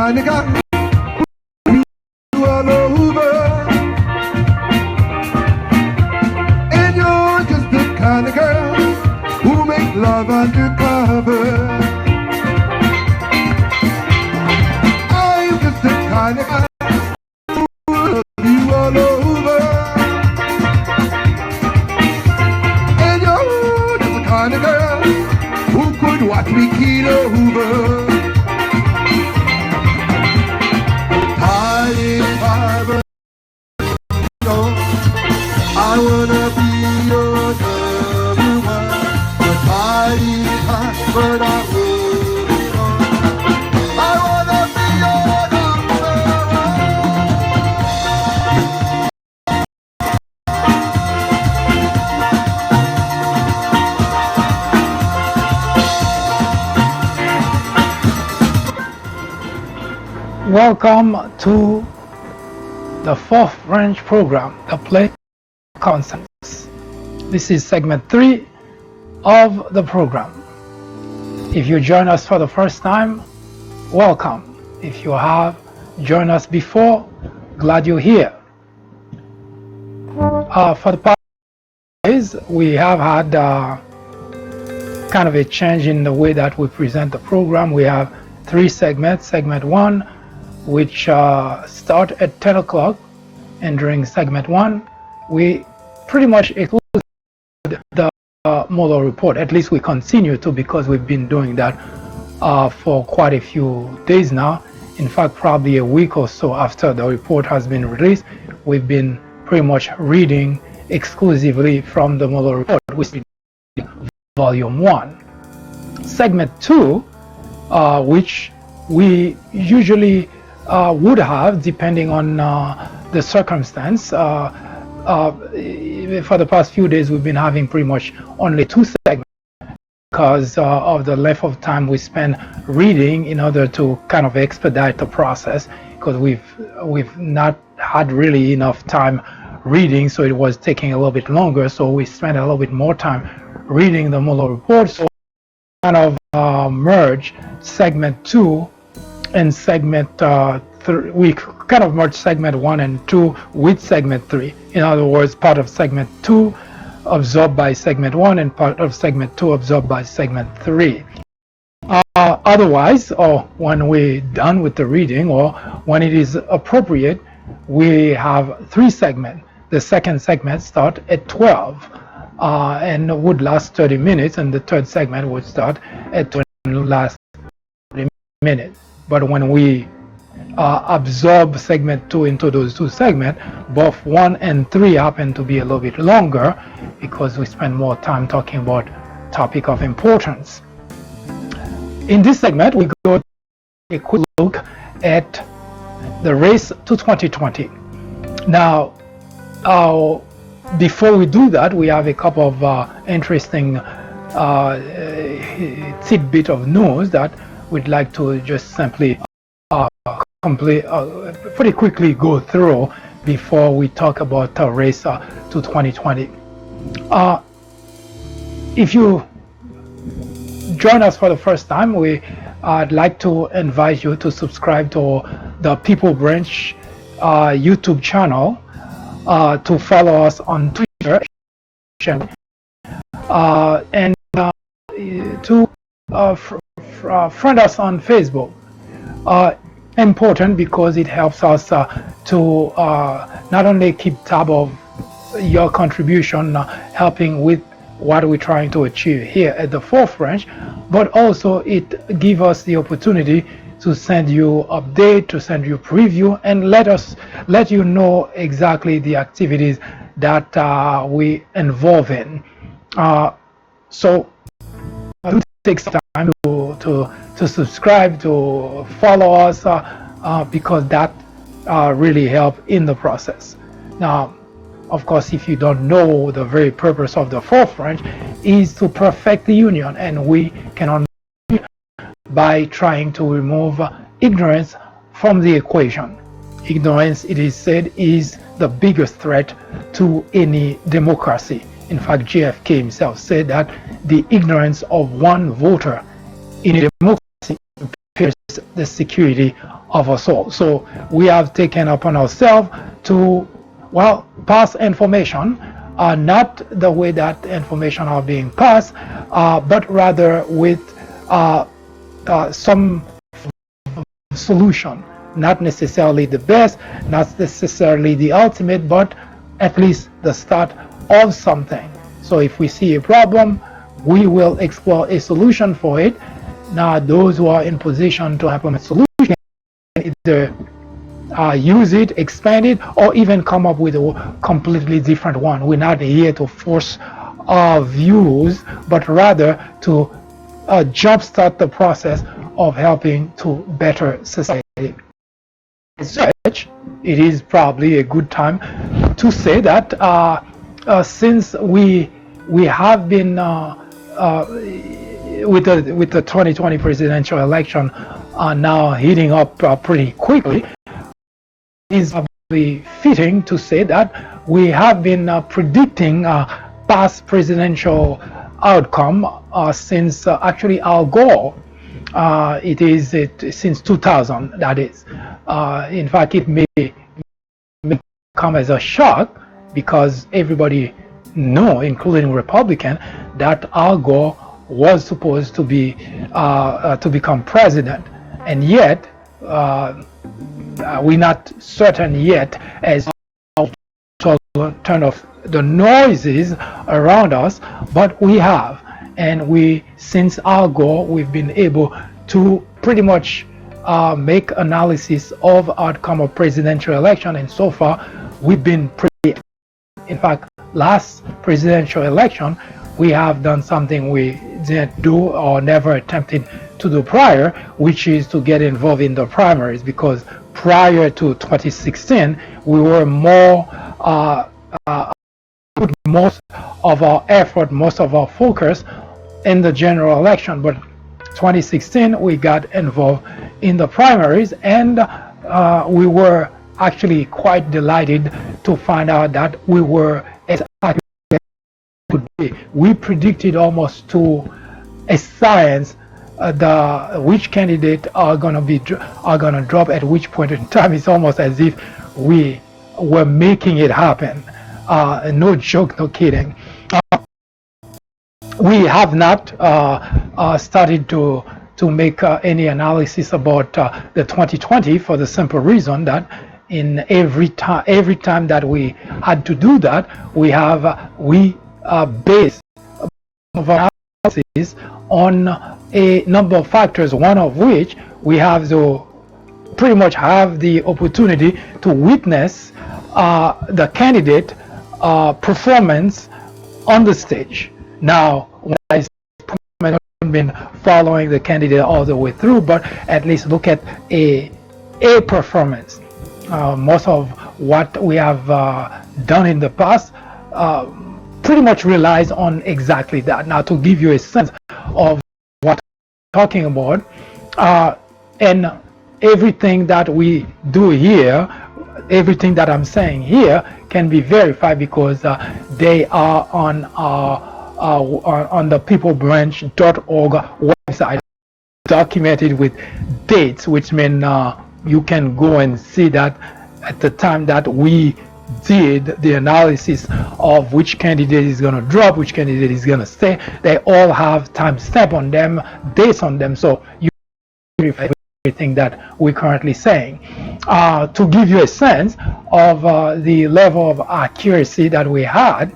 kind of guy who all over, and you're just the kind of girl who make love undercover. I'm just the kind of guy who love you all over, and you're just the kind of girl who could watch me keel over. I wanna be your number one, but mighty high, but I'm moving on. I wanna be your number one. Welcome to the fourth branch program, the Play Concepts. This is segment 3 of the program. If you join us for the first time, welcome. If you have joined us before, glad you're here. For the past days, we have had kind of a change in the way that we present the program. We have 3 segments. Segment 1, which start at 10 o'clock, and during segment 1, we pretty much include the model report. At least we continue to, because we've been doing that for quite a few days now. In fact, probably a week or so after the report has been released, we've been pretty much reading exclusively from the model report, which is volume 1. Segment 2, which we usually would have, depending on the circumstance. For the past few days, we've been having pretty much only 2 segments because of the length of time we spend reading in order to kind of expedite the process, because we've not had really enough time reading, so it was taking a little bit longer, so we spent a little bit more time reading the model report. So kind of merge segment 2 and segment 3. We kind of merge segment 1 and 2 with segment 3. In other words, part of segment 2 absorbed by segment 1 and part of segment 2 absorbed by segment 3. Otherwise, or when we're done with the reading, or when it is appropriate, we have 3 segments. The second segment starts at 12 and would last 30 minutes, and the third segment would start at 20 and last 30 minutes. But when we absorb segment 2 into those 2 segments, both 1 and 3 happen to be a little bit longer because we spend more time talking about topic of importance. In this segment, we go a quick look at the race to 2020. Now, before we do that, we have a couple of interesting tidbit of news that we'd like to just simply pretty quickly go through before we talk about the race to 2020. If you join us for the first time, I'd like to invite you to subscribe to the People Branch YouTube channel, to follow us on Twitter, and to friend us on Facebook. Important because it helps us to not only keep tab of your contribution, helping with what we're trying to achieve here at the fourth branch, but also it gives us the opportunity to send you update, to send you preview, and let you know exactly the activities that we involve in. So it takes time to subscribe, to follow us, because that really helps in the process. Now, of course, if you don't know, the very purpose of the fourth branch is to perfect the union, and we can only do it by trying to remove ignorance from the equation. Ignorance, it is said, is the biggest threat to any democracy. In fact, JFK himself said that the ignorance of one voter in a democracy impairs the security of us all. So we have taken upon ourselves to, well, pass information, not the way that information are being passed, but rather with some solution, not necessarily the best, not necessarily the ultimate, but at least the start of something. So if we see a problem, we will explore a solution for it. Now those who are in position to implement solutions can either use it, expand it, or even come up with a completely different one. We're not here to force our views, but rather to jumpstart the process of helping to better society. As such, it is probably a good time to say that since we have been with the 2020 presidential election now heating up pretty quickly, it is probably fitting to say that we have been predicting past presidential outcome since actually Al Gore. It is since 2000, that is. In fact, it may come as a shock because everybody know, including Republican, that Al Gore was supposed to be to become president, and yet we're not certain yet as to turn off the noises around us, but we have, and we, since Al Gore, we've been able to pretty much make analysis of outcome of presidential election, and so far we've been pretty. In fact, last presidential election, we have done something we didn't do or never attempted to do prior, which is to get involved in the primaries, because prior to 2016, we were more put most of our effort, most of our focus in the general election. But 2016, we got involved in the primaries, and we were actually quite delighted to find out that we were as accurate as we could be. We predicted almost to a science which candidate are gonna drop at which point in time. It's almost as if we were making it happen. No joke, no kidding. We have not started to make any analysis about the 2020 for the simple reason that in every time that we had to do that, we base our analysis on a number of factors, one of which we have to pretty much have the opportunity to witness the candidate performance on the stage. Now, when I say I haven't been following the candidate all the way through, but at least look at a performance. Most of what we have done in the past pretty much relies on exactly that. Now, to give you a sense of what I'm talking about, and everything that we do here, everything that I'm saying here can be verified because they are on the peoplebranch.org website, documented with dates, which mean you can go and see that at the time that we did the analysis of which candidate is going to drop, which candidate is going to stay. They all have timestamp on them, dates on them, so you can verify everything that we're currently saying. To give you a sense of the level of accuracy that we had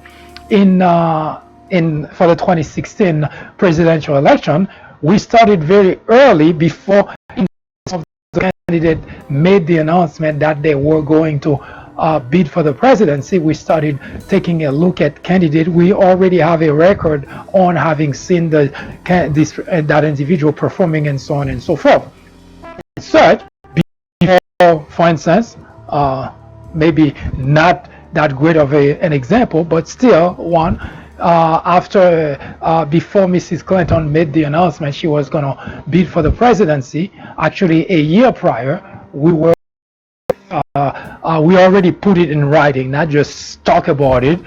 for the 2016 presidential election, we started very early before the candidate made the announcement that they were going to bid for the presidency. We started taking a look at candidate. We already have a record on having seen that individual performing and so on and so forth. Such, before, for instance, maybe not that great of an example, but still one. Before Mrs. Clinton made the announcement she was going to bid for the presidency, actually a year prior, we already put it in writing, not just talk about it.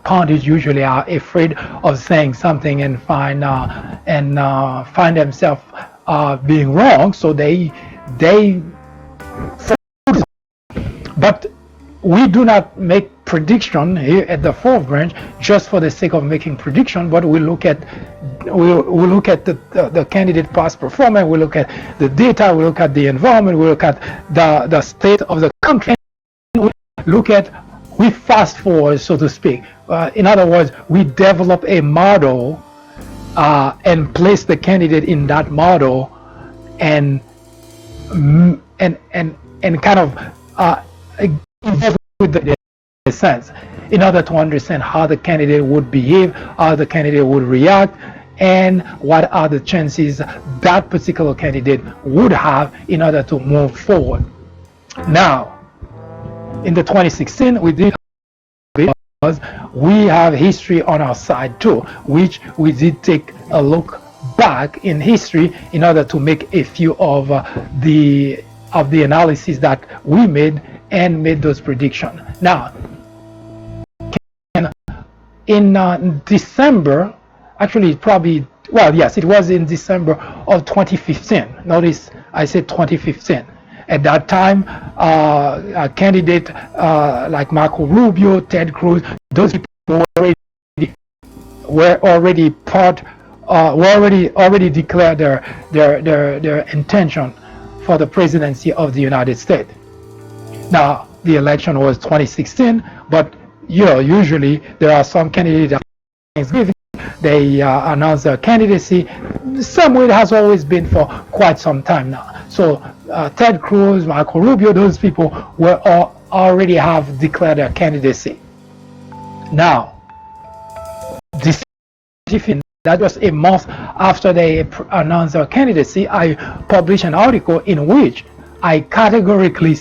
Pundits usually are afraid of saying something and find themselves being wrong, so they they, but we do not make prediction here at the fourth branch just for the sake of making prediction, but we look at the candidate past performance, we look at the data, we look at the environment, we look at the state of the country, and we fast forward, so to speak. In other words, we develop a model and place the candidate in that model, and kind of with the sense in order to understand how the candidate would behave, how the candidate would react, and what are the chances that particular candidate would have in order to move forward. Now, in the 2016, we did, because we have history on our side too, which we did take a look back in history in order to make a few of the analysis that we made and made those predictions. Now, in December, actually probably, well, yes, it was in December of 2015. Notice I said 2015. At that time, a candidate like Marco Rubio, Ted Cruz, those people were already declared their intention for the presidency of the United States. Now, the election was 2016, but usually there are some candidates at Thanksgiving, they announce their candidacy. The same way it has always been for quite some time now. So Ted Cruz, Marco Rubio, those people already have declared their candidacy. Now, that was a month after they announced their candidacy, I published an article in which I categorically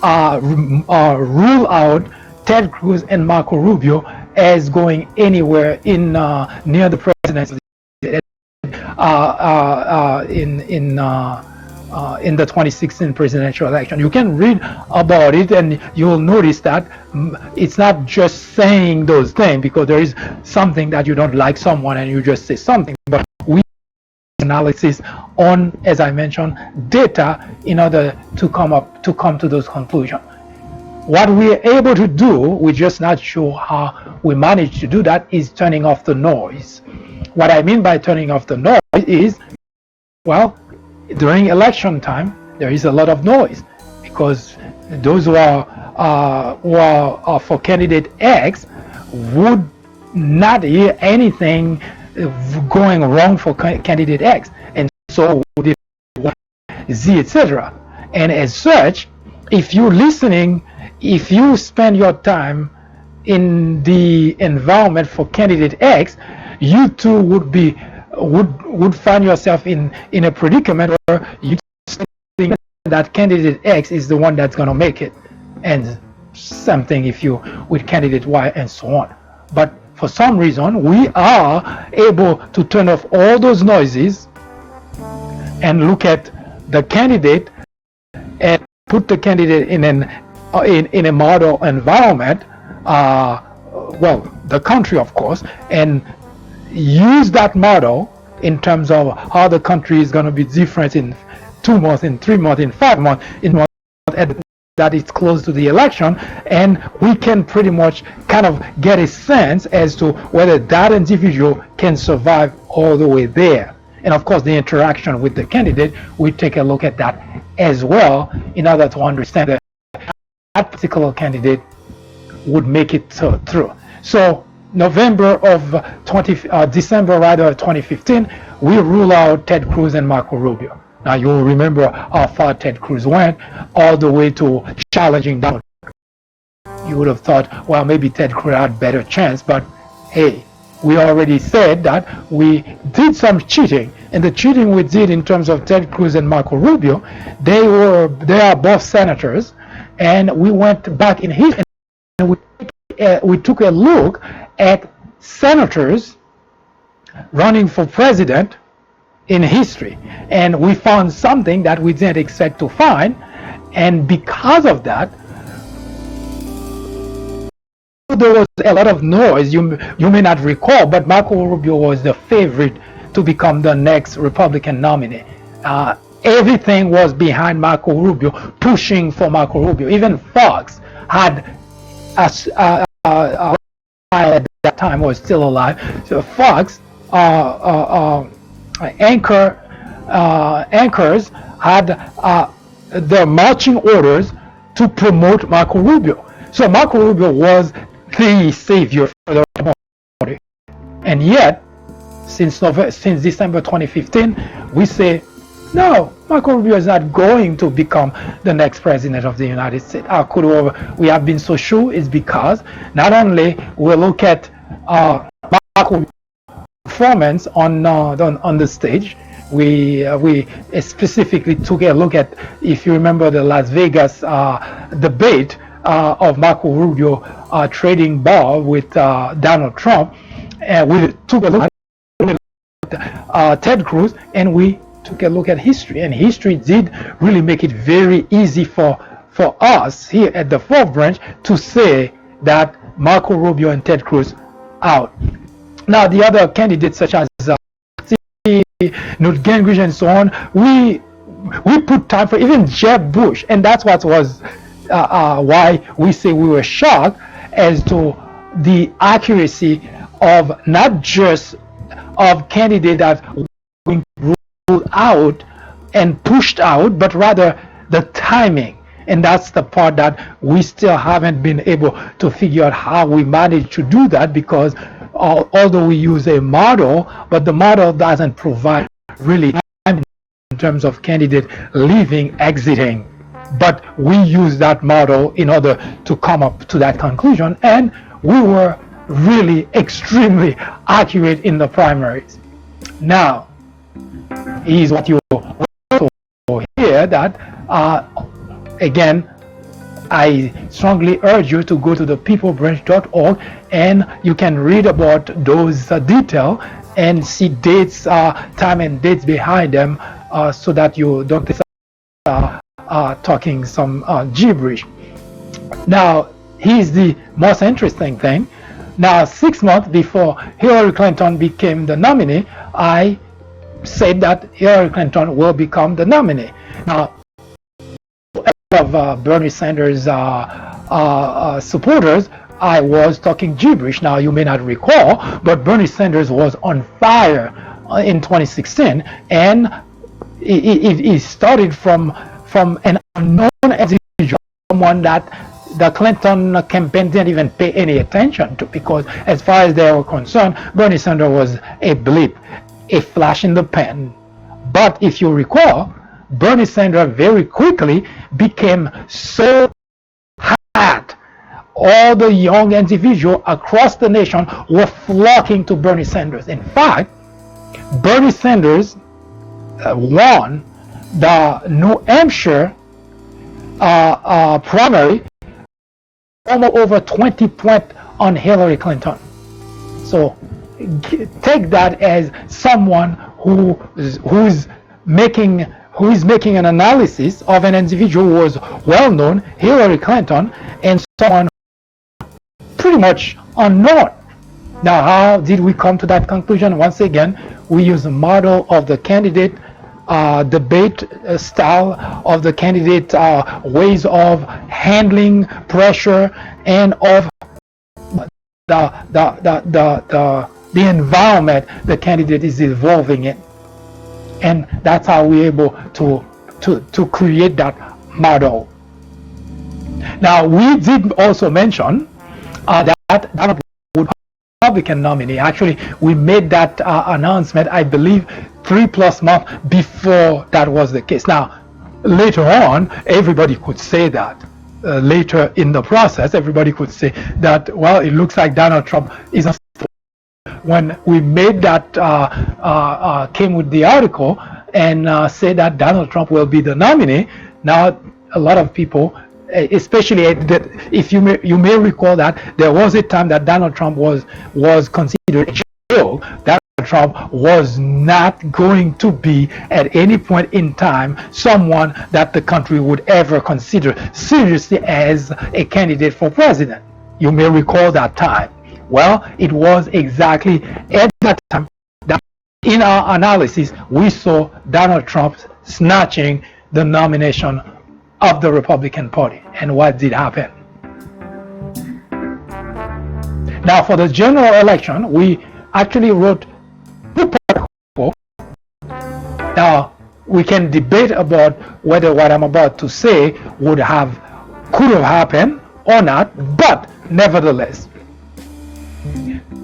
rule out Ted Cruz and Marco Rubio as going anywhere in near the presidency in the 2016 presidential election. You can read about it and you'll notice that it's not just saying those things because there is something that you don't like someone and you just say something, but we analysis on, as I mentioned, data in order to come to those conclusions. What we're able to do, we're just not sure how we manage to do that, is turning off the noise. What I mean by turning off the noise is, well, during election time, there is a lot of noise because those who are for candidate X would not hear anything going wrong for candidate X, and so would Z, etc. And as such, if you're listening, if you spend your time in the environment for candidate X, you too would find yourself in a predicament where you think that candidate X is the one that's going to make it, and something if you with candidate Y and so on. But for some reason, we are able to turn off all those noises and look at the candidate and put the candidate in a model environment, well, the country of course, and use that model in terms of how the country is going to be different in 2 months, in 3 months, in 5 months, in months that it's close to the election, and we can pretty much kind of get a sense as to whether that individual can survive all the way there. And of course, the interaction with the candidate, we take a look at that as well in order to understand that that particular candidate would make it through. So December 2015, we rule out Ted Cruz and Marco Rubio. Now you'll remember how far Ted Cruz went, all the way to challenging Donald. You would have thought, well, maybe Ted Cruz had better chance, but hey, we already said that we did some cheating, and the cheating we did in terms of Ted Cruz and Marco Rubio, they are both senators, and we went back in history and we took a look at senators running for president in history, and we found something that we didn't expect to find. And because of that, there was a lot of noise. You may not recall, but Marco Rubio was the favorite to become the next Republican nominee. everything was behind Marco Rubio, pushing for Marco Rubio. Even Fox had at that time was still alive. So Fox anchors had the marching orders to promote Marco Rubio. So Marco Rubio was the savior for the party. And yet, since December 2015, we say, no, Marco Rubio is not going to become the next president of the United States. How could we have been so sure? Is because not only we look at Marco performance on the stage, we specifically took a look at, if you remember, the Las Vegas debate of Marco Rubio trading ball with Donald Trump, and we took a look at Ted Cruz, and we took a look at history, and history did really make it very easy for us here at the fourth branch to say that Marco Rubio and Ted Cruz out. Now the other candidates such as Newt Gingrich and so on, we put time for even Jeb Bush, and that's what was why we say we were shocked as to the accuracy of not just of candidates that were ruled out and pushed out, but rather the timing. And that's the part that we still haven't been able to figure out how we managed to do that, because although we use a model, but the model doesn't provide really time in terms of candidate leaving, exiting. But we use that model in order to come up to that conclusion, and we were really extremely accurate in the primaries. Now, is what you also hear that again, I strongly urge you to go to the peoplebranch.org, and you can read about those details and see dates, time and dates behind them, so that you don't talking some gibberish. Now, here's the most interesting thing. Now, 6 months before Hillary Clinton became the nominee, I said that Hillary Clinton will become the nominee. Now, of Bernie Sanders supporters, I was talking gibberish. Now, you may not recall, but Bernie Sanders was on fire in 2016, and it started from an unknown individual, someone that the Clinton campaign didn't even pay any attention to, because as far as they were concerned, Bernie Sanders was a blip, a flash in the pan. But if you recall, Bernie Sanders very quickly became so hot. All the young individuals across the nation were flocking to Bernie Sanders. In fact, Bernie Sanders won the New Hampshire primary almost over 20 points on Hillary Clinton. So take that as someone who is making an analysis of an individual who was well known, Hillary Clinton, and someone pretty much unknown. Now, how did we come to that conclusion? Once again, we use a model of the candidate debate style of the candidate, ways of handling pressure, and of the environment the candidate is evolving in. And that's how we're able to create that model. Now, we did also mention that Donald would be Republican nominee. Actually, we made that announcement, I believe, 3+ months before that was the case. Now, later on, everybody could say that. Later in the process, everybody could say that, well, it looks like Donald Trump is a... When we made that, came with the article and said that Donald Trump will be the nominee, now a lot of people, especially if you may recall that there was a time that Donald Trump was considered a joke. Donald Trump was not going to be at any point in time someone that the country would ever consider seriously as a candidate for president. You may recall that time. Well, it was exactly at that time that in our analysis, we saw Donald Trump snatching the nomination of the Republican Party. And what did happen? Now, for the general election, we actually wrote two articles. Now, we can debate about whether what I'm about to say could have happened or not, but nevertheless.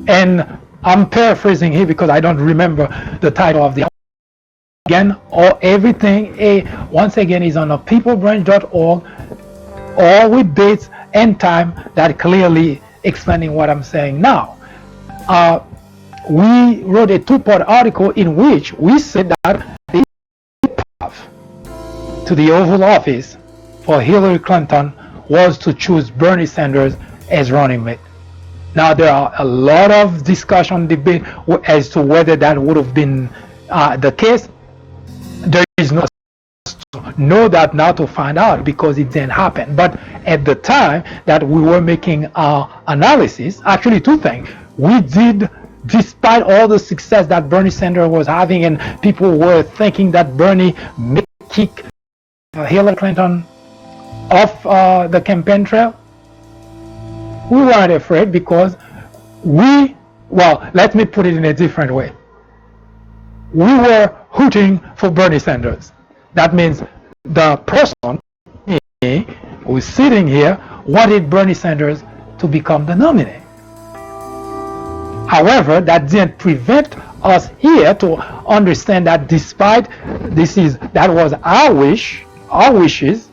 And I'm paraphrasing here because I don't remember the title of the again, or everything once again is on peoplebranch.org, all with dates and time that clearly explaining what I'm saying now. We wrote a two-part article in which we said that the path to the Oval Office for Hillary Clinton was to choose Bernie Sanders as running mate. Now there are a lot of discussion, debate as to whether that would have been the case. There is no know that now to find out because it didn't happen. But at the time that we were making our analysis, actually two things. We did, despite all the success that Bernie Sanders was having and people were thinking that Bernie may kick Hillary Clinton off the campaign trail, we weren't afraid because let me put it in a different way. We were hooting for Bernie Sanders. That means the person who is sitting here wanted Bernie Sanders to become the nominee. However, that didn't prevent us here to understand that despite that was our wishes,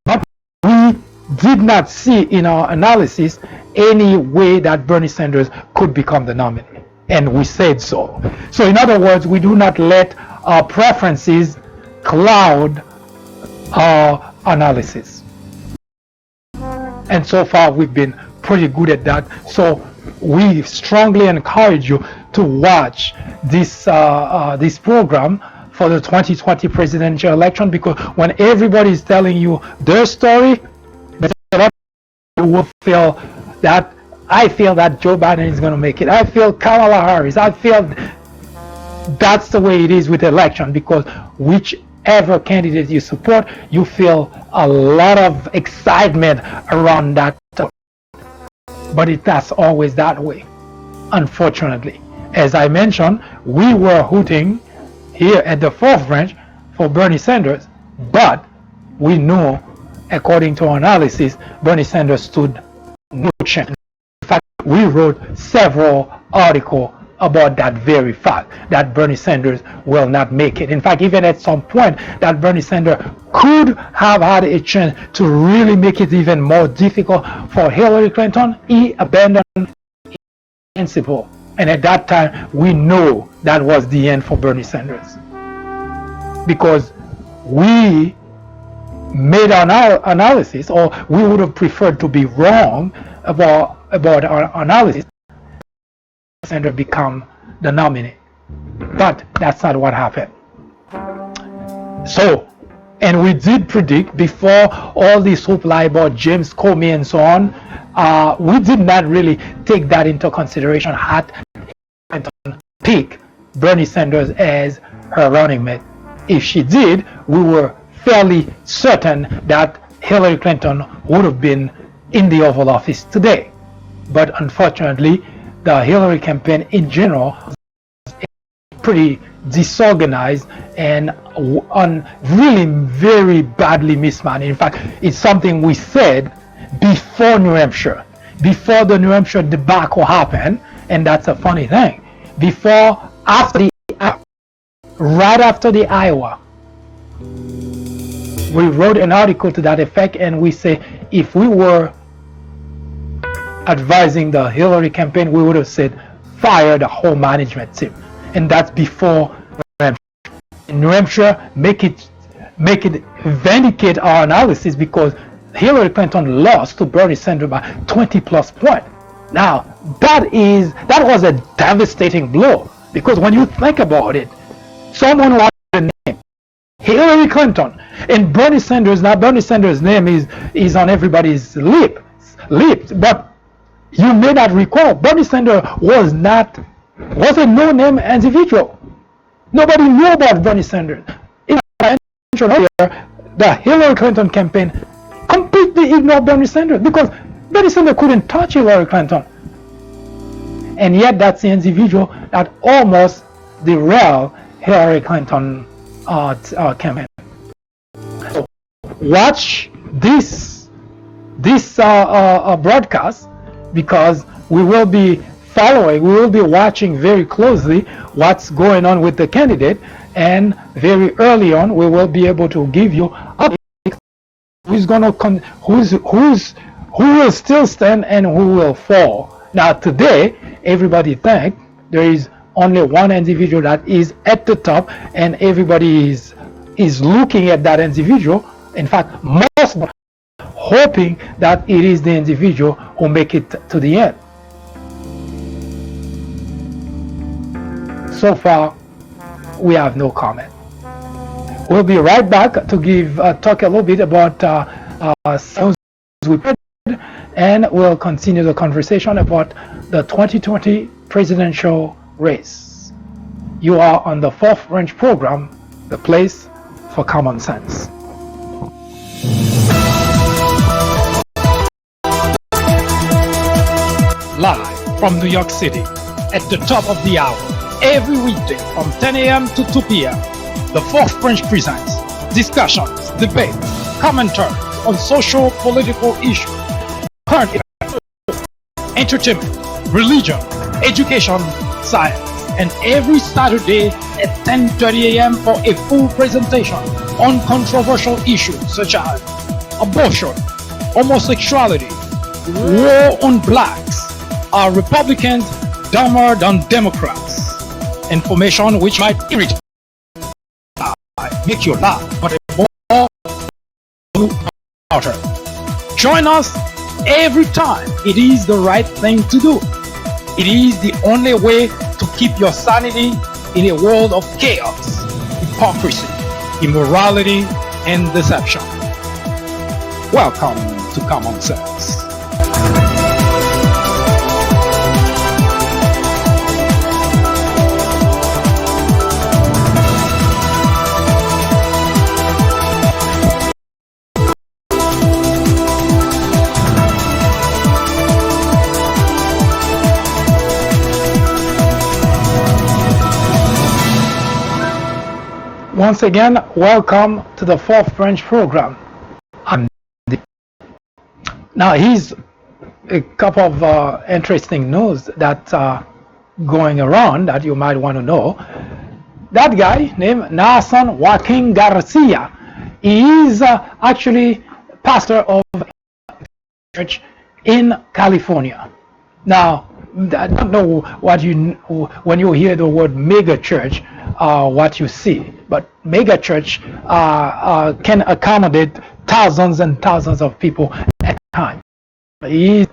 but we did not see in our analysis any way that Bernie Sanders could become the nominee. And we said so. So in other words, we do not let our preferences cloud our analysis. And so far we've been pretty good at that. So we strongly encourage you to watch this program for the 2020 presidential election, because when everybody is telling you their story, you will feel that I feel that Joe Biden is going to make it. I feel Kamala Harris. I feel that's the way it is with election, because whichever candidate you support, you feel a lot of excitement around that. But that's always that way, unfortunately. As I mentioned, we were hooting here at the fourth branch for Bernie Sanders, but we know, according to our analysis, Bernie Sanders stood no chance. In fact, we wrote several articles about that very fact, that Bernie Sanders will not make it. In fact, even at some point that Bernie Sanders could have had a chance to really make it even more difficult for Hillary Clinton, he abandoned principle. And at that time, we know that was the end for Bernie Sanders, because we made our analysis, or we would have preferred to be wrong about our analysis, Sanders become the nominee. But that's not what happened. So, and we did predict before all this hoopla about James Comey and so on, we did not really take that into consideration had Clinton pick Bernie Sanders as her running mate. If she did, we were fairly certain that Hillary Clinton would have been in the Oval Office today. But unfortunately, the Hillary campaign in general was pretty disorganized and really very badly mismanaged. In fact, it's something we said before New Hampshire, before the New Hampshire debacle happened, and that's a funny thing. Right after the Iowa, we wrote an article to that effect, and we say if we were advising the Hillary campaign, we would have said fire the whole management team. And that's before New Hampshire. In New Hampshire, make it vindicate our analysis, because Hillary Clinton lost to Bernie Sanders by 20 plus points. Now that was a devastating blow, because when you think about it, someone like the name Hillary Clinton and Bernie Sanders. Now Bernie Sanders' name is on everybody's lips, but you may not recall, Bernie Sanders was not was a no-name individual. Nobody knew about Bernie Sanders. In I mentioned earlier, the Hillary Clinton campaign completely ignored Bernie Sanders because Bernie Sanders couldn't touch Hillary Clinton. And yet that's the individual that almost derailed Hillary Clinton campaign. So watch this broadcast, because we will be watching very closely what's going on with the candidate, and very early on we will be able to give you updates who will still stand and who will fall. Now today, everybody think there is only one individual that is at the top, and everybody is looking at that individual. In fact, most hoping that it is the individual who make it to the end. So far, we have no comment. We'll be right back to talk a little bit about news we heard, and we'll continue the conversation about the 2020 presidential race. You are on the Fourth Branch program, the place for common sense. Live from New York City, at the top of the hour, every weekday from 10 a.m. to 2 p.m., the Fourth Branch presents discussions, debates, commentary on social, political issues, current events, entertainment, religion, education, science, and every Saturday at 10:30 a.m. for a full presentation on controversial issues such as abortion, homosexuality, war on blacks. Are Republicans dumber than Democrats? Information which might irritate, make you laugh, but more outer. Join us every time. It is the right thing to do. It is the only way to keep your sanity in a world of chaos, hypocrisy, immorality, and deception. Welcome to Common Sense. Once again, welcome to the Fourth Branch program. Now, here's a couple of interesting news that going around that you might want to know. That guy named Nason Joaquin Garcia, he is actually pastor of a church in California. Now, I don't know what when you hear the word mega church, what you see, but mega church can accommodate thousands and thousands of people at a time. He's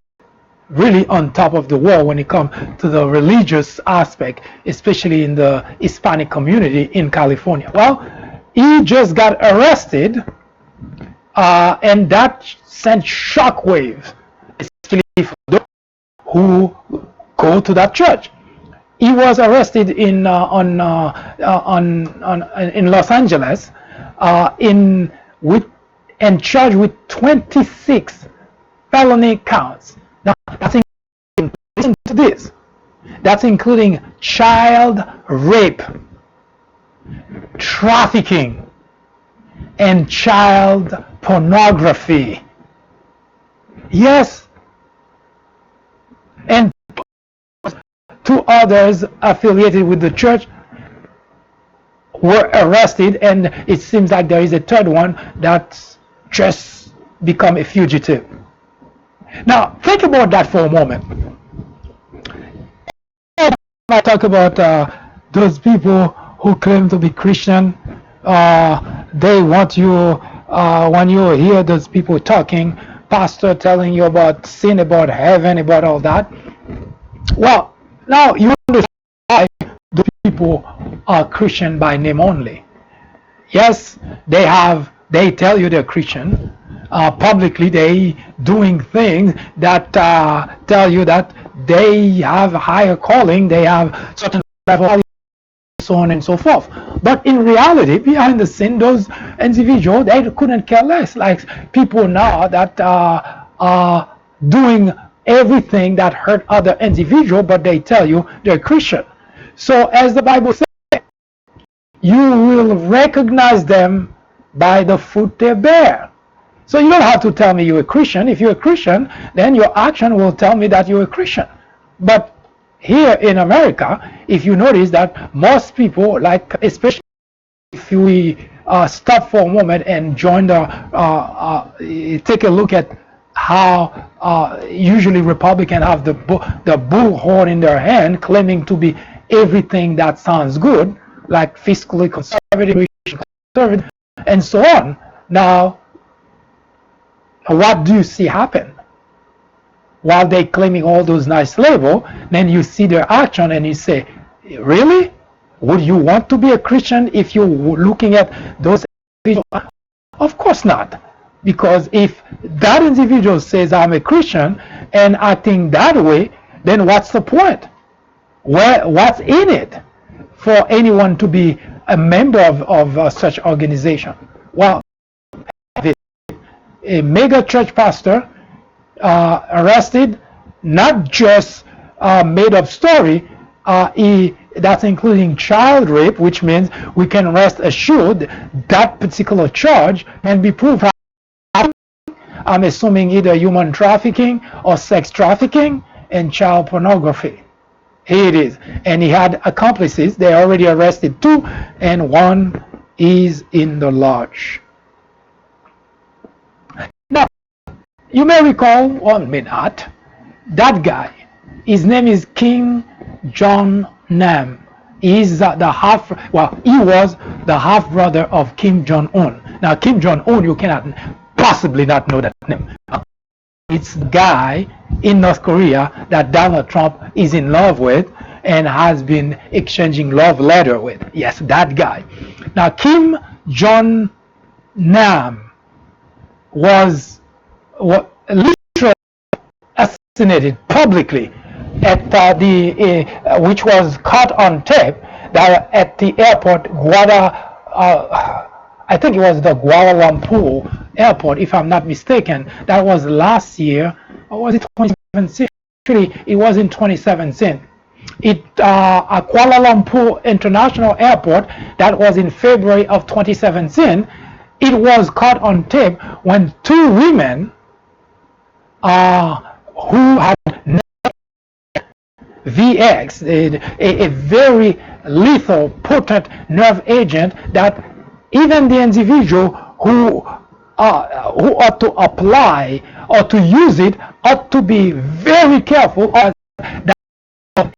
really on top of the world when it comes to the religious aspect, especially in the Hispanic community in California. Well, he just got arrested, and that sent shockwaves, especially for those who go to that church. He was arrested in Los Angeles, and charged with 26 felony counts. Now, listen to this. That's including child rape, trafficking, and child pornography. Yes. And two others affiliated with the church were arrested, and it seems like there is a third one that's just become a fugitive. Now, think about that for a moment. I talk about those people who claim to be Christian. They want you, when you hear those people talking, pastor telling you about sin, about heaven, about all that. Well, now you understand why the people are Christian by name only. Yes, they tell you they're Christian. Publicly, they doing things that tell you that they have a higher calling, they have certain level, so on and so forth. But in reality, behind the scene, those individuals, they couldn't care less. Like people now that are doing everything that hurt other individuals, but they tell you they're Christian. So as the Bible says, you will recognize them by the fruit they bear. So you don't have to tell me you're a Christian. If you're a Christian, then your action will tell me that you're a Christian. But here in America, if you notice that most people, like especially if we stop for a moment and join take a look at how usually Republicans have the bullhorn in their hand, claiming to be everything that sounds good, like fiscally conservative, and so on. Now, what do you see happen? While they claiming all those nice labels, then you see their action and you say, really? Would you want to be a Christian if you're looking at those individuals? Of course not. Because if that individual says I'm a Christian and acting that way, then what's the point? What's in it for anyone to be a member of such organization? Well, a mega church pastor arrested, not just made up story, that's including child rape, which means we can rest assured that particular charge can be proved. I'm assuming either human trafficking or sex trafficking and child pornography. Here it is. And he had accomplices. They already arrested 2, and 1 is in the lodge. Now, you may recall, or may not, that guy, his name is King John Nam. He's he was the half brother of Kim Jong-un. Now, Kim Jong-un, you cannot possibly not know that name. It's the guy in North Korea that Donald Trump is in love with and has been exchanging love letter with. Yes, that guy. Now, Kim Jong Nam was literally assassinated publicly at which was caught on tape that at the airport I think it was the Kuala Lumpur airport, if I'm not mistaken. That was last year, or was it 2017? Actually, it was in 2017. At Kuala Lumpur International Airport, that was in February of 2017. It was caught on tape when 2 women who had VX, a very lethal, potent nerve agent that even the individual who ought to apply or to use it ought to be very careful, or that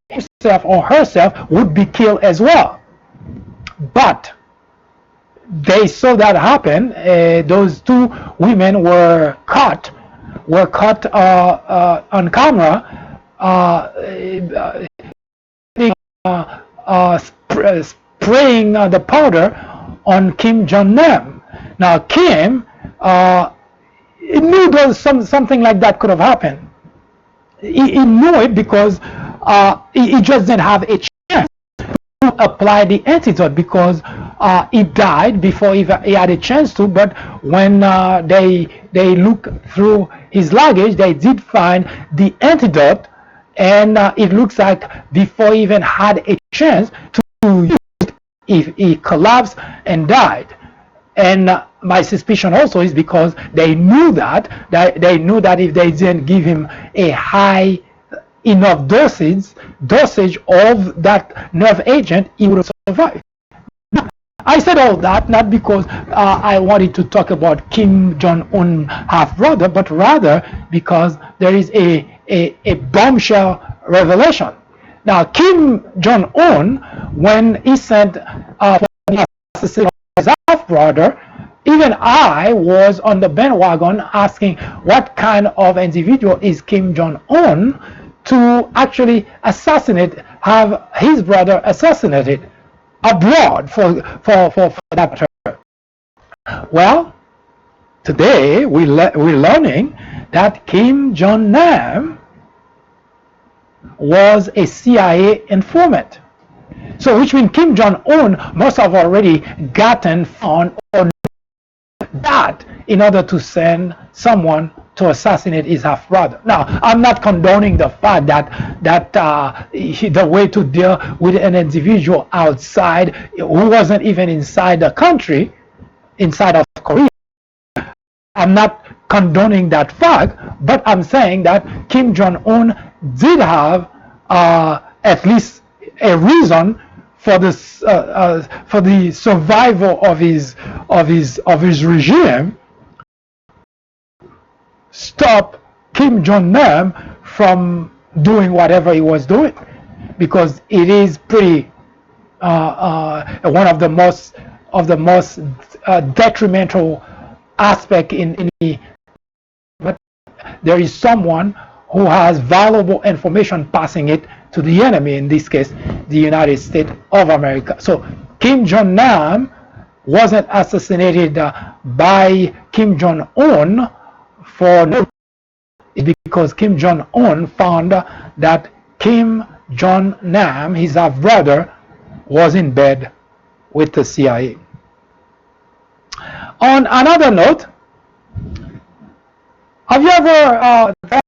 himself or herself would be killed as well. But they saw that happen. Those 2 women were caught on camera spraying the powder on Kim Jong Nam. Now Kim knew something like that could have happened. He knew it because he just didn't have a chance to apply the antidote, because he died before he had a chance to. But when they looked through his luggage, they did find the antidote, and it looks like before he even had a chance to use it, he collapsed and died. And my suspicion also is because they knew that if they didn't give him a high enough dosage of that nerve agent, he would have survived. Now, I said all that not because I wanted to talk about Kim Jong-un half brother, but rather because there is a bombshell revelation. Now, Kim Jong-un, when he sent for the assassination of his half brother, even I was on the bandwagon asking what kind of individual is Kim Jong-un to actually have his brother assassinated abroad for that matter. Well, today we're learning that Kim Jong-nam was a CIA informant. So which means Kim Jong-un must have already gotten found or that in order to send someone to assassinate his half brother. Now, I'm not condoning the fact that the way to deal with an individual outside who wasn't even inside the country, inside of Korea. I'm not condoning that fact, but I'm saying that Kim Jong-un did have at least a reason for this for the survival of his regime. Stop Kim Jong-nam from doing whatever he was doing, because it is pretty one of the most detrimental aspect in the. But there is someone who has valuable information passing it to the enemy, in this case the United States of America. So Kim Jong-nam wasn't assassinated by Kim Jong-un for no reason, because Kim Jong-un found that Kim Jong-nam, his half brother, was in bed with the CIA. On another note, have you ever thought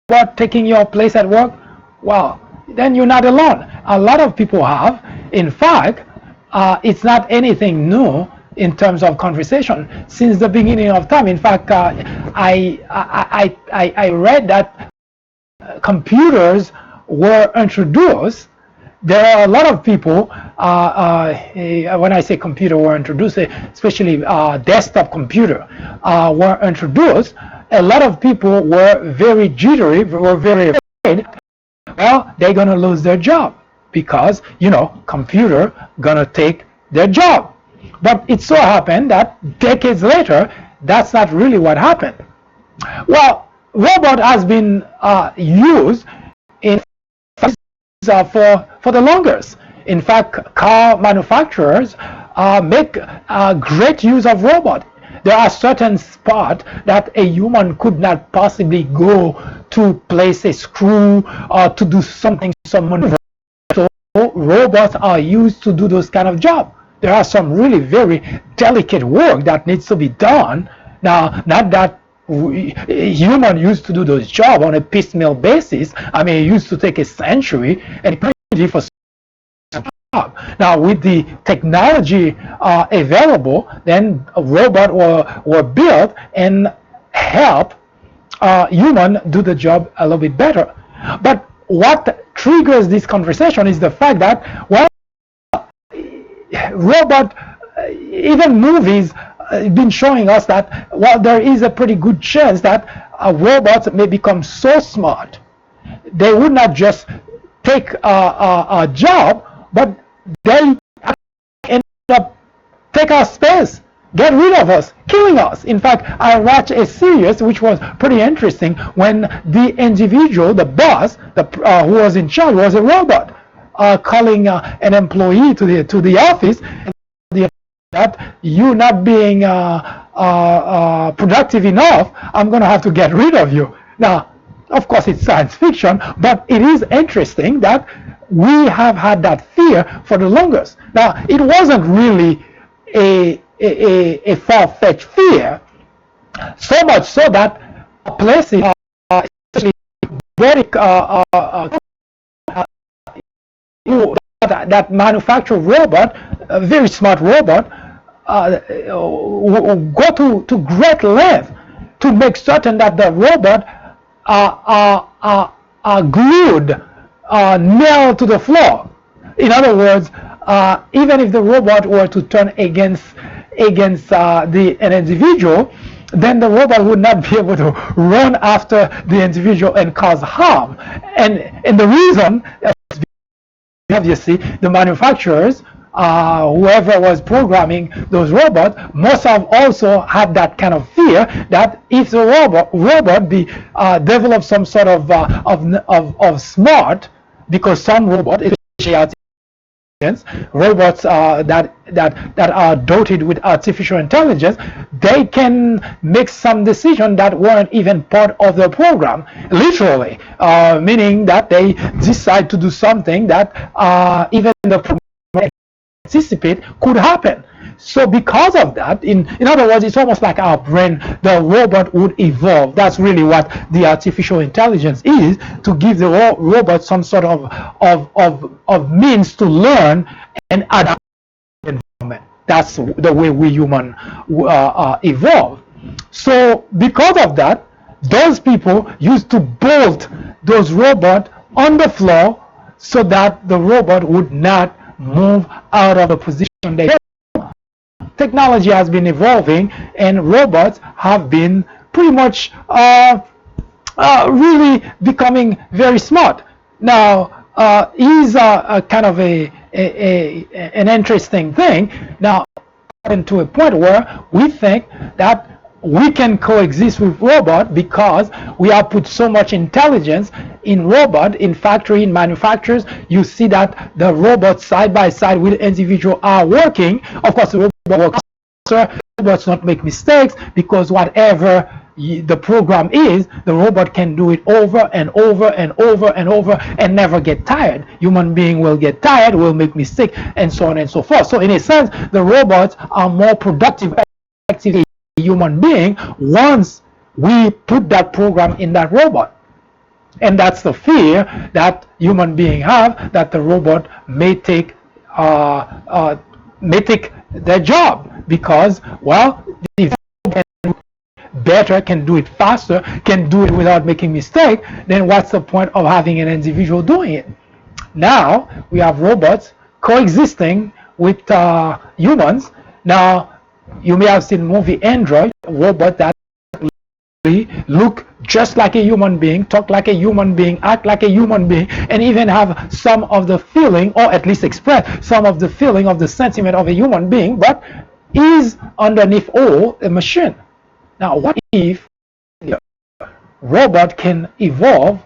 about taking your place at work? Well, then you're not alone. A lot of people have. In fact, it's not anything new in terms of conversation since the beginning of time. In fact, I read that computers were introduced. There are a lot of people, when I say computer were introduced, especially desktop computer were introduced, a lot of people were very jittery, were very afraid. Well, they're going to lose their job because, computer going to take their job. But it so happened that decades later, that's not really what happened. Well, robot has been used in for the longest. In fact, car manufacturers make great use of robot. There are certain spots that a human could not possibly go to place a screw or to do something, some maneuver. So robots are used to do those kind of jobs. There are some really very delicate work that needs to be done. Now, not that human used to do those jobs on a piecemeal basis. I mean, it used to take a century and pretty for job. Now, with the technology available, then a robot were built and help human do the job a little bit better. But what triggers this conversation is the fact that, well, robot, even movies been showing us that, well, there is a pretty good chance that robots may become so smart they would not just take a job, but they end up take our space, get rid of us, killing us. In fact, I watched a series which was pretty interesting when the individual, the boss, who was in charge, was a robot, calling an employee to the office, that you not being productive enough, I'm going to have to get rid of you. Now, of course, it's science fiction, but it is interesting that we have had that fear for the longest. Now, it wasn't really a far-fetched fear, so much so that places, especially very that manufacture robot, a very smart robot, go to great length to make certain that the robot are glued, nailed to the floor. In other words, even if the robot were to turn against an individual, then the robot would not be able to run after the individual and cause harm. And the reason, obviously, the manufacturers, whoever was programming those robots, must have also had that kind of fear that if the robot develop some sort of smart, because some robots, especially robots that are doted with artificial intelligence, they can make some decisions that weren't even part of the program, literally, meaning that they decide to do something that even the program anticipate could happen. So because of that, in other words, it's almost like our brain, the robot would evolve. That's really what the artificial intelligence is, to give the robot some sort of means to learn and adapt to the environment. That's the way we human evolve. So because of that, those people used to bolt those robots on the floor so that the robot would not move out of the position they were. Technology has been evolving, and robots have been pretty much really becoming very smart. Now, is a kind of an interesting thing. Now, to a point where we think that we can coexist with robot because we have put so much intelligence in robot, in factory, in manufacturers. You see that the robots side by side with individual are working. Of course, the robot works faster, robots not make mistakes, because whatever the program is, the robot can do it over and over and over and over and never get tired. Human being will get tired, will make mistakes, and so on and so forth. So in a sense, the robots are more productive actively human being once we put that program in that robot. And that's the fear that human beings have, that the robot may take their job, because, well, if better, can do it faster, can do it without making mistake, then what's the point of having an individual doing it? Now we have robots coexisting with humans. Now, you may have seen the movie Android, a robot that look just like a human being, talk like a human being, act like a human being, and even have some of the feeling, or at least express some of the feeling of the sentiment of a human being, but is underneath all a machine. Now, what if the robot can evolve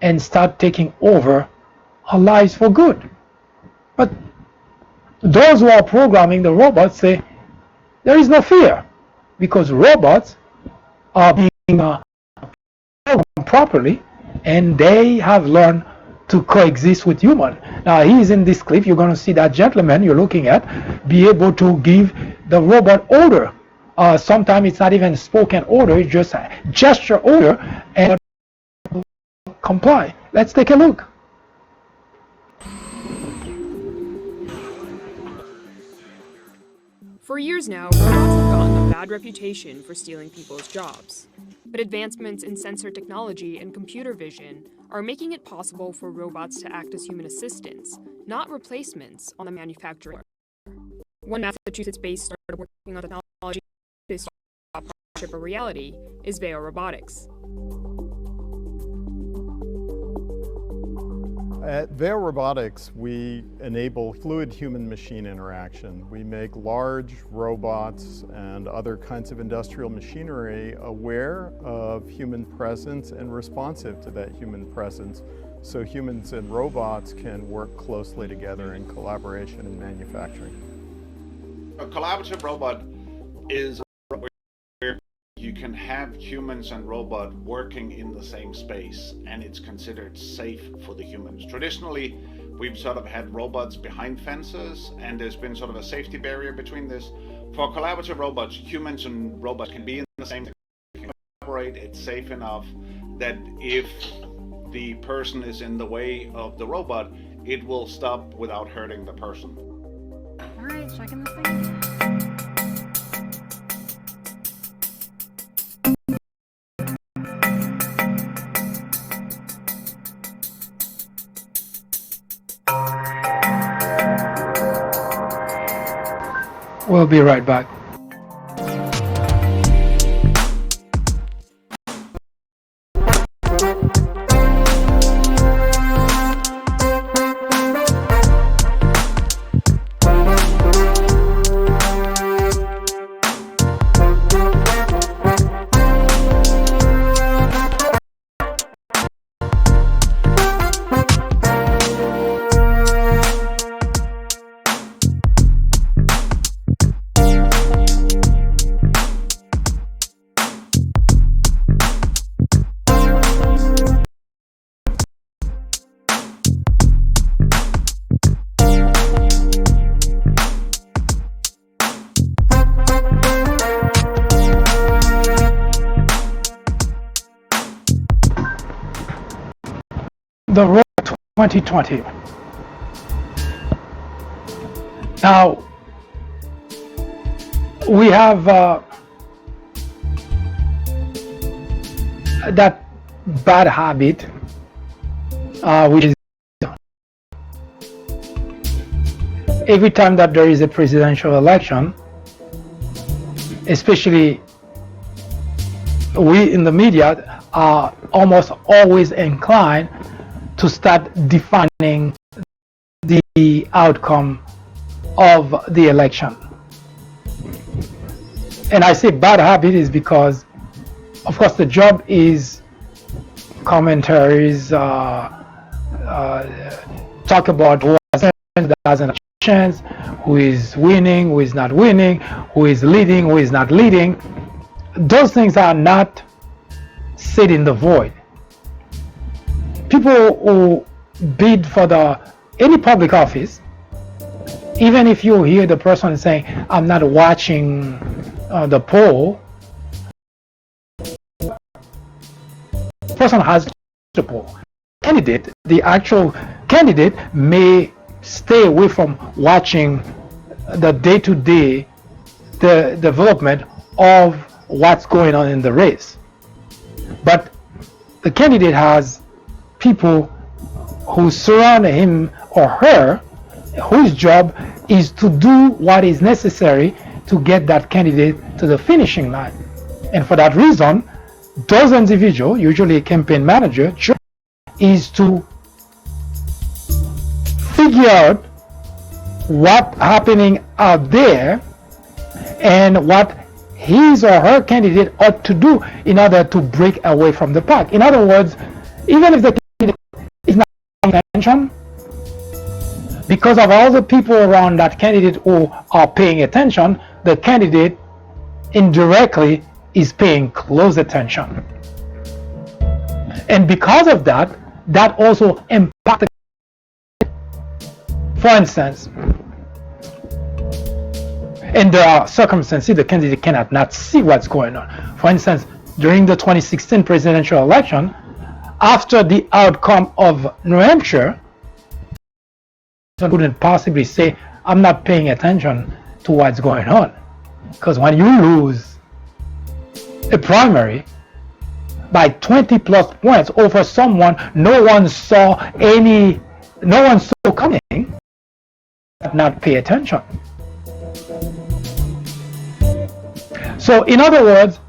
and start taking over our lives for good? But those who are programming the robots say there is no fear, because robots are being programmed properly, and they have learned to coexist with human. Now, he's in this clip. You're going to see that gentleman you're looking at be able to give the robot order. Sometimes it's not even spoken order, it's just a gesture order, and comply. Let's take a look. For years now, robots have gotten a bad reputation for stealing people's jobs. But advancements in sensor technology and computer vision are making it possible for robots to act as human assistants, not replacements, on the manufacturing floor. One Massachusetts-based startup working on technology this partnership a reality is Veo Robotics. At Veo Robotics, we enable fluid human-machine interaction. We make large robots and other kinds of industrial machinery aware of human presence and responsive to that human presence, so humans and robots can work closely together in collaboration in manufacturing. A collaborative robot is where you can have humans and robots working in the same space, and it's considered safe for the humans. Traditionally, we've sort of had robots behind fences, and there's been sort of a safety barrier between this. For collaborative robots, humans and robots can be in the same space, they can collaborate. It's safe enough that if the person is in the way of the robot, it will stop without hurting the person. All right, checking this thing. We'll be right back. the road to 2020. Now, we have that bad habit, which is every time that there is a presidential election, especially we in the media are almost always inclined to start defining the outcome of the election. And I say bad habit is because, of course, the job is commentaries, talk about who has a chance, who is winning, who is not winning, who is leading, who is not leading. Those things are not said in the void. People who bid for any public office, even if you hear the person saying, I'm not watching the poll, the person has the poll. The actual candidate may stay away from watching the day-to-day the development of what's going on in the race. But the candidate has people who surround him or her, whose job is to do what is necessary to get that candidate to the finishing line. And for that reason, those individuals, usually a campaign manager, job is to figure out what's happening out there and what his or her candidate ought to do in order to break away from the pack. In other words, even if the candidate is not paying attention, because of all the people around that candidate who are paying attention, the candidate indirectly is paying close attention. And because of that, that also impacts the candidate. For instance, and there are circumstances the candidate cannot not see what's going on. For instance, during the 2016 presidential election, after the outcome of New Hampshire, couldn't possibly say, I'm not paying attention to what's going on. Because when you lose a primary by 20 plus points over someone no one saw coming, not pay attention. So in other words,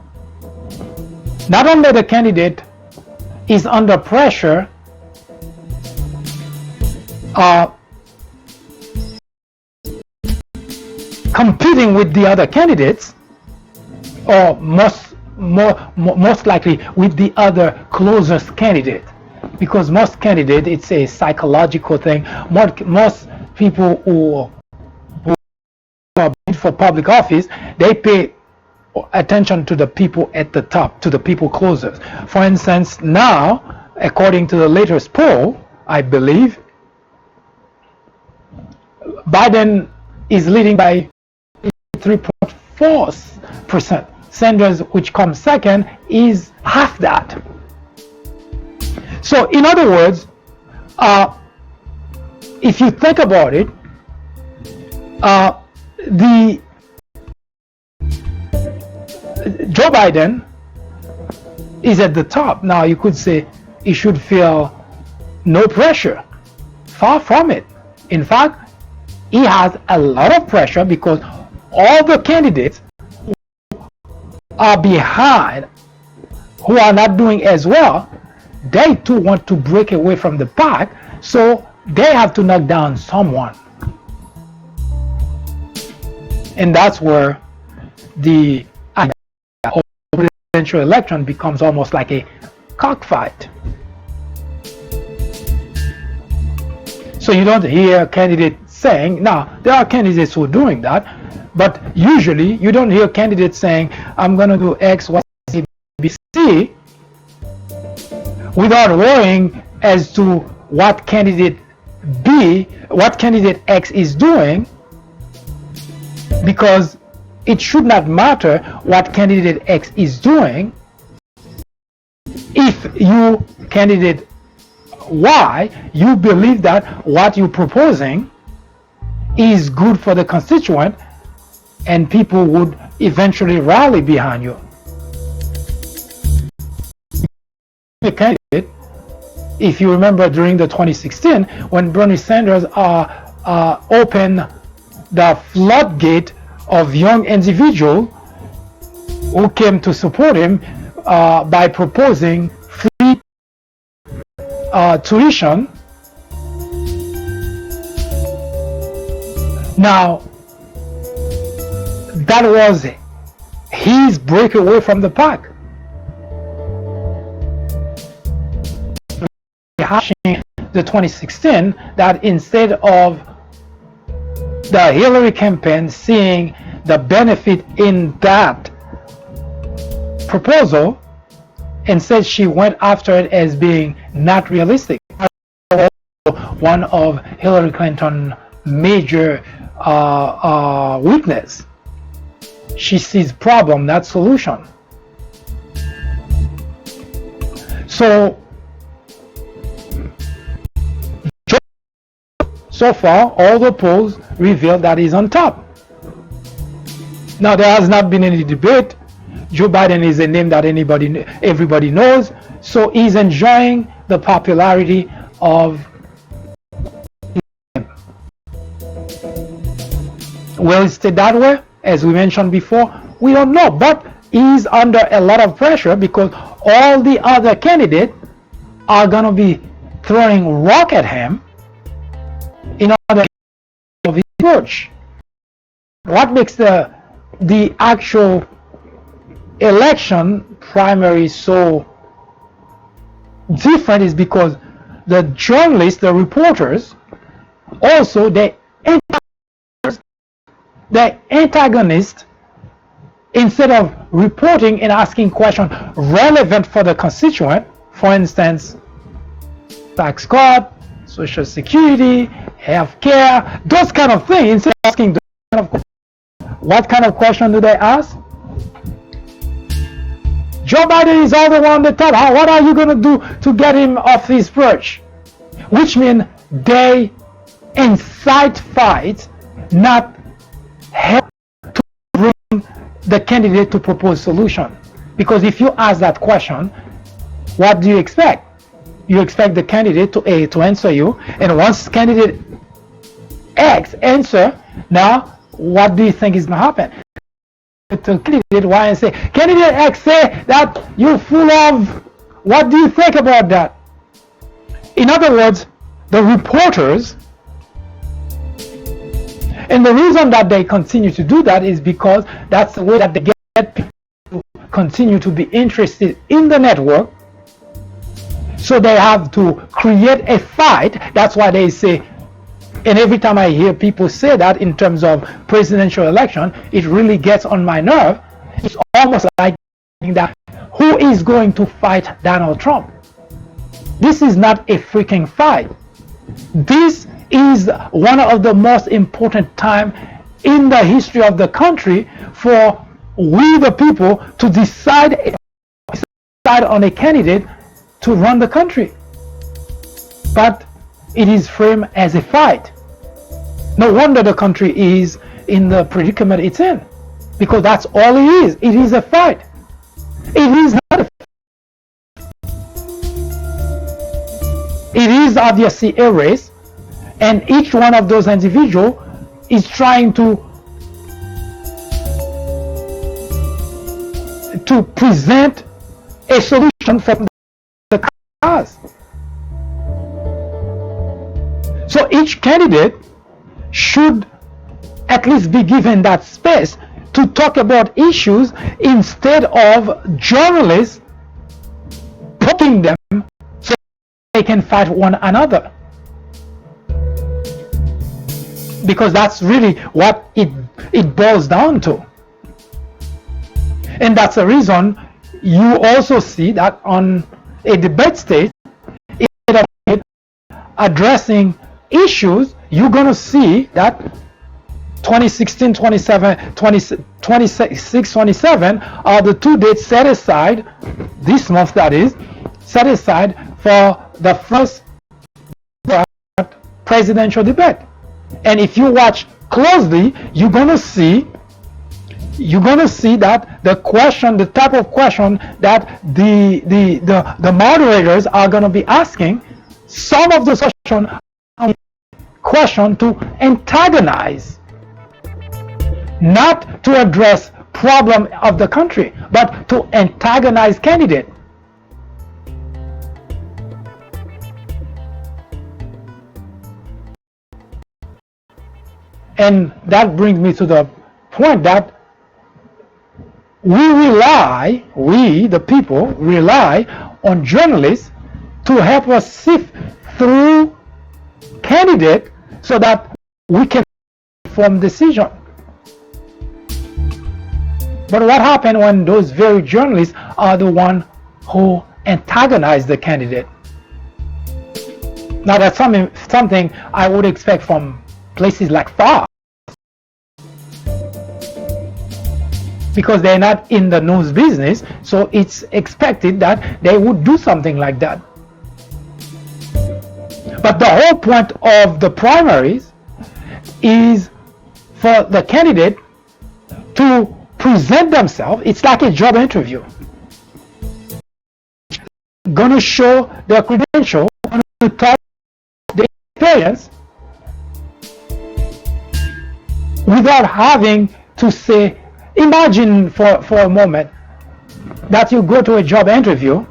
not only the candidate is under pressure, competing with the other candidates, or most likely with the other closest candidate, because most candidates, it's a psychological thing. Most people who bid for public office, they pay attention to the people at the top, to the people closest. For instance, now, according to the latest poll, I believe Biden is leading by 3.4%. Sanders, which comes second, is half that. So in other words, if you think about it, the Joe Biden is at the top. Now you could say he should feel no pressure. Far from it. In fact, he has a lot of pressure because all the candidates who are behind, who are not doing as well, they too want to break away from the pack, so they have to knock down someone. And that's where the presidential election becomes almost like a cockfight. So you don't hear candidates saying, now there are candidates who are doing that, but usually you don't hear candidates saying, I'm going to do X, Y, Z, B, C, without worrying as to what candidate X is doing, because it should not matter what candidate X is doing if you, candidate why you believe that what you're proposing is good for the constituent and people would eventually rally behind you. The candidate, if you remember during the 2016, when Bernie Sanders opened the floodgate of young individuals who came to support him by proposing free tuition. Now, that was his breakaway from the pack. The 2016, that instead of the Hillary campaign seeing the benefit in that proposal, instead she went after it as being not realistic. One of Hillary Clinton's major weakness. She sees problem, not solution. So far, all the polls reveal that he's on top. Now, there has not been any debate. Joe Biden is a name that everybody knows, so he's enjoying the popularity of him. Will it stay that way? As we mentioned before, we don't know, but he's under a lot of pressure because all the other candidates are going to be throwing rock at him in order to his approach. What makes the actual election primary so different is because the journalists, the reporters, also the antagonists, instead of reporting and asking questions relevant for the constituent, for instance, tax cut, social security, health care, those kind of things, instead of asking those kind of, what kind of question do they ask? Joe Biden is all the one on the top. What are you going to do to get him off his perch? Which means they incite fights, not help to bring the candidate to propose solution. Because if you ask that question, what do you expect? You expect the candidate to answer you, and once candidate X answer, now what do you think is going to happen? To candidate Y and say, candidate X say that you're full of, what do you think about that? In other words, the reporters, and the reason that they continue to do that is because that's the way that they get people to continue to be interested in the network. So they have to create a fight. That's why they say, and every time I hear people say that in terms of presidential election, it really gets on my nerve. It's almost like that, who is going to fight Donald Trump? This is not a freaking fight. This is one of the most important time in the history of the country for we the people to decide on a candidate to run the country. But it is framed as a fight. No wonder the country is in the predicament it's in, because that's all it is. It is a fight. It is not a fight. It is obviously a race, and each one of those individuals is trying to present a solution from the cause. So each candidate should at least be given that space to talk about issues instead of journalists poking them so they can fight one another. Because that's really what it boils down to. And that's the reason you also see that on a debate stage, instead of addressing issues, you're going to see that 2016, 26, 27 are the 2 dates set aside, this month that is, set aside for the first presidential debate. And if you watch closely, you're gonna see that the type of question that the moderators are gonna be asking, some of those questions to antagonize, not to address problem of the country, but to antagonize candidate. And that brings me to the point that we the people rely on journalists to help us sift through candidate so that we can form decision. But what happens when those very journalists are the one who antagonize the candidate? Now that's something I would expect from places like Fox, because they're not in the news business, so it's expected that they would do something like that. But the whole point of the primaries is for the candidate to present themselves. It's like a job interview. Gonna show their credentials, gonna talk their experience without having to say. Imagine for a moment that you go to a job interview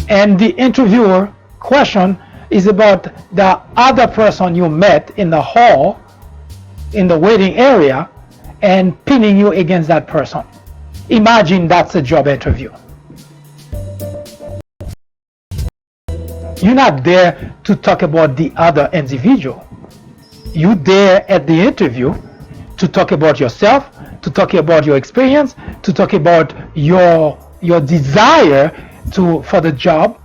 and the interviewer question is about the other person you met in the hall, in the waiting area, and pinning you against that person. Imagine that's a job interview. You're not there to talk about the other individual. You're there at the interview to talk about yourself, to talk about your experience, to talk about your desire for the job,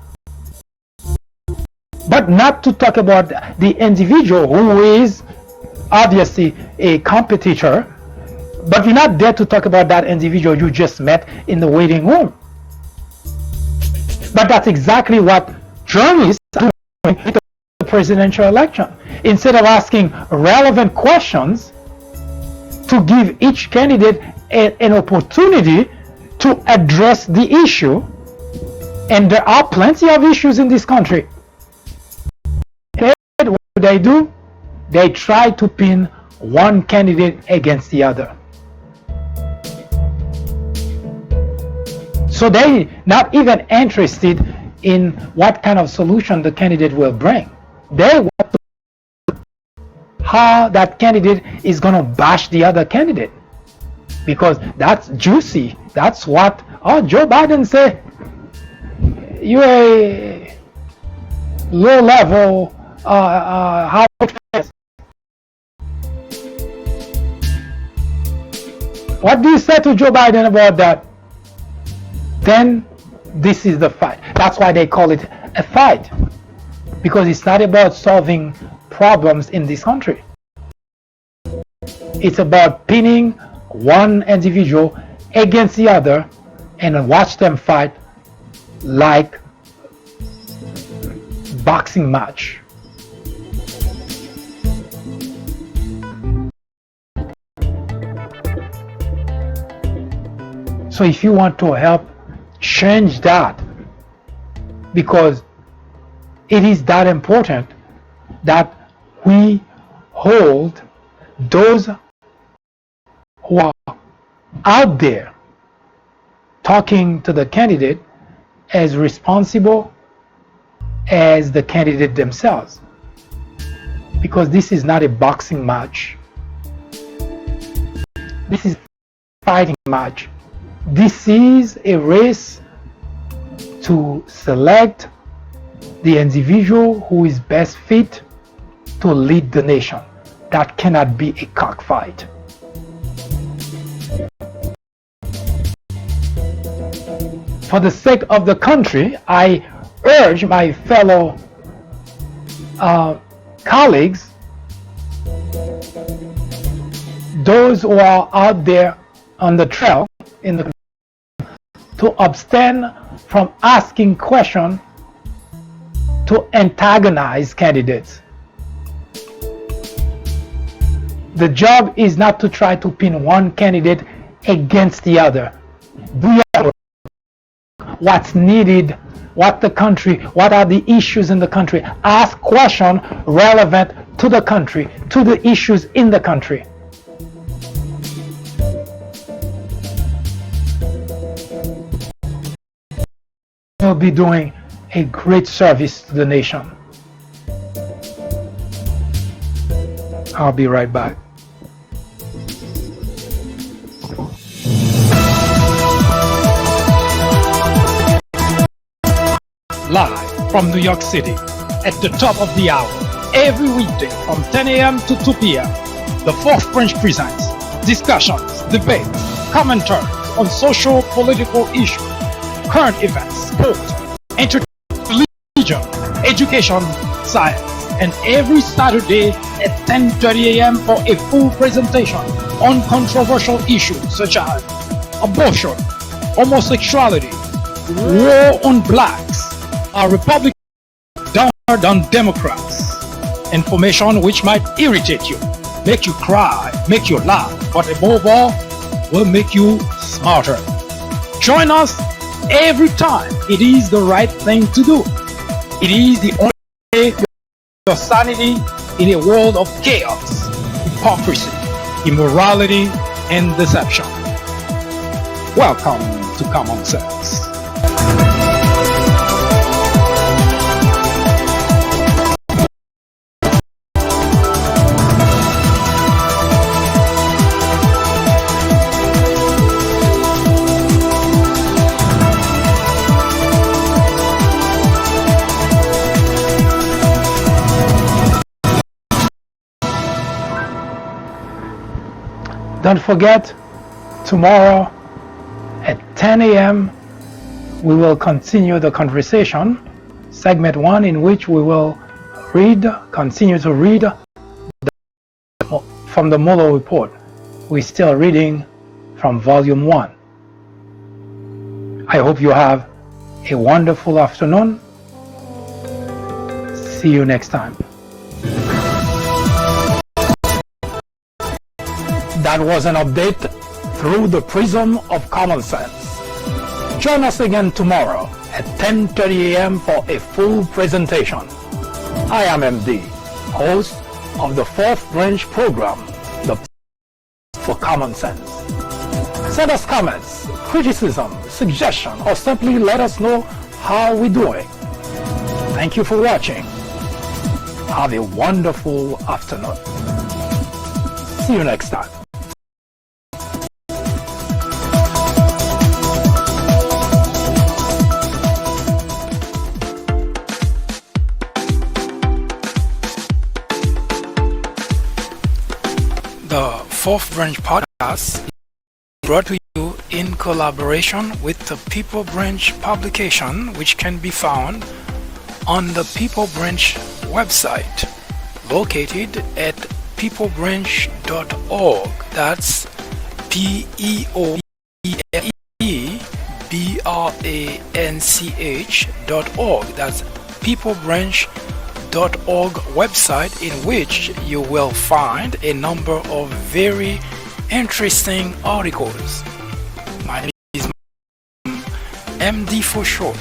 but not to talk about the individual who is obviously a competitor, but you're not there to talk about that individual you just met in the waiting room. But that's exactly what journalists are doing in the presidential election. Instead of asking relevant questions to give each candidate an opportunity to address the issue, and there are plenty of issues in this country. And what do? They try to pin one candidate against the other. So they're not even interested in what kind of solution the candidate will bring. They want to how that candidate is going to bash the other candidate, because that's juicy. That's what Joe Biden said. You're a low-level Harvard. What do you say to Joe Biden about that? Then this is the fight. That's why they call it a fight, because it's not about solving problems in this country. It's about pinning one individual against the other and watch them fight like boxing match. So if you want to help change that, because it is that important that we hold those who are out there talking to the candidate as responsible as the candidate themselves, because this is not a boxing match. This is a fighting match. This is a race to select the individual who is best fit to lead the nation. That cannot be a cockfight. For the sake of the country, I urge my fellow colleagues, those who are out there on the trail, to abstain from asking questions to antagonize candidates. The job is not to try to pin one candidate against the other. Do your work. What's needed, what are the issues in the country? Ask questions relevant to the country, to the issues in the country. We'll be doing a great service to the nation. I'll be right back. Live from New York City, at the top of the hour, every weekday from 10 a.m. to 2 p.m. The Fourth Branch presents discussions, debates, commentaries on social, political issues, current events, sports, entertainment, religion, education, science, and every Saturday at 10:30 a.m. for a full presentation on controversial issues such as abortion, homosexuality, war on blacks, are Republicans downward on Democrats. Information which might irritate you, make you cry, make you laugh, but above all, will make you smarter. Join us every time. It is the right thing to do. It is the only way to your sanity in a world of chaos, hypocrisy, immorality, and deception. Welcome to Common Sense. Don't forget, tomorrow at 10 a.m. we will continue the conversation, segment 1, in which we will continue to read from the Mueller report. We're still reading from volume 1. I hope you have a wonderful afternoon. See you next time. That was an update through the prism of common sense. Join us again tomorrow at 10:30 a.m. for a full presentation. I am MD, host of the Fourth Branch program, the for Common Sense. Send us comments, criticism, suggestion, or simply let us know how we're doing. Thank you for watching. Have a wonderful afternoon. See you next time. The Fourth Branch podcast is brought to you in collaboration with the People Branch publication, which can be found on the People Branch website, located at peoplebranch.org. That's peoplebranch.org. That's peoplebranch.org website, in which you will find a number of very interesting articles. My name is MD for short.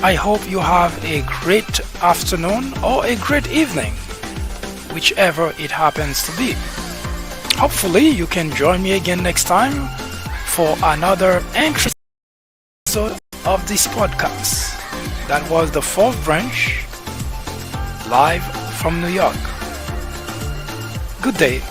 I hope you have a great afternoon or a great evening, whichever it happens to be. Hopefully you can join me again next time for another interesting episode of this podcast. That was the Fourth Branch, live from New York. Good day.